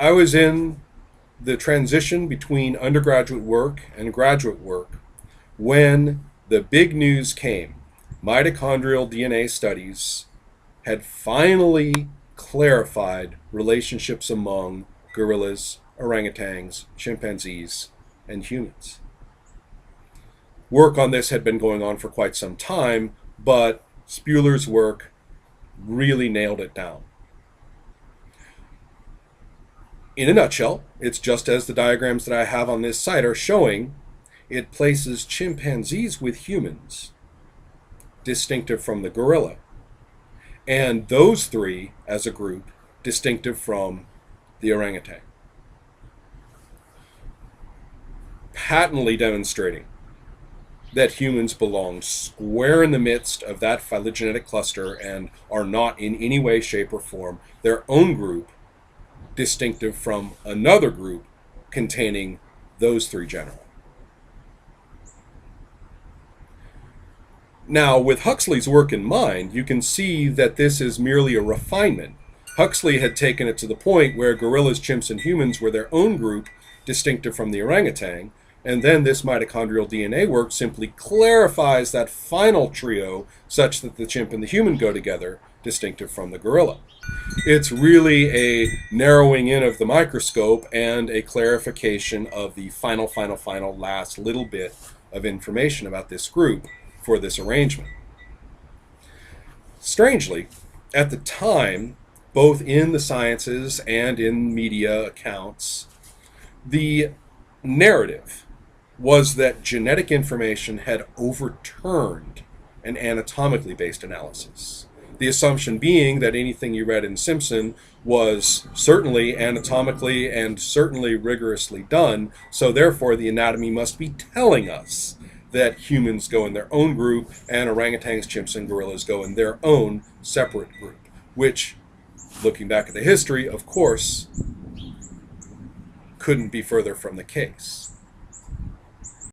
I was in the transition between undergraduate work and graduate work when the big news came. Mitochondrial DNA studies had finally clarified relationships among gorillas, orangutans, chimpanzees, and humans. Work on this had been going on for quite some time, but Spuler's work really nailed it down. In a nutshell, it's just as the diagrams that I have on this site are showing. It places chimpanzees with humans, distinctive from the gorilla, and those three as a group, distinctive from the orangutan. Patently demonstrating that humans belong square in the midst of that phylogenetic cluster and are not in any way, shape, or form their own group, distinctive from another group containing those three genera. Now, with Huxley's work in mind, you can see that this is merely a refinement. Huxley had taken it to the point where gorillas, chimps, and humans were their own group, distinctive from the orangutan, and then this mitochondrial DNA work simply clarifies that final trio such that the chimp and the human go together, distinctive from the gorilla. It's really a narrowing in of the microscope and a clarification of the final last little bit of information about this group for this arrangement. Strangely, at the time, both in the sciences and in media accounts, the narrative was that genetic information had overturned an anatomically based analysis. The assumption being that anything you read in Simpson was certainly anatomically and certainly rigorously done, so therefore the anatomy must be telling us that humans go in their own group and orangutans, chimps, and gorillas go in their own separate group, which, looking back at the history, of course, couldn't be further from the case.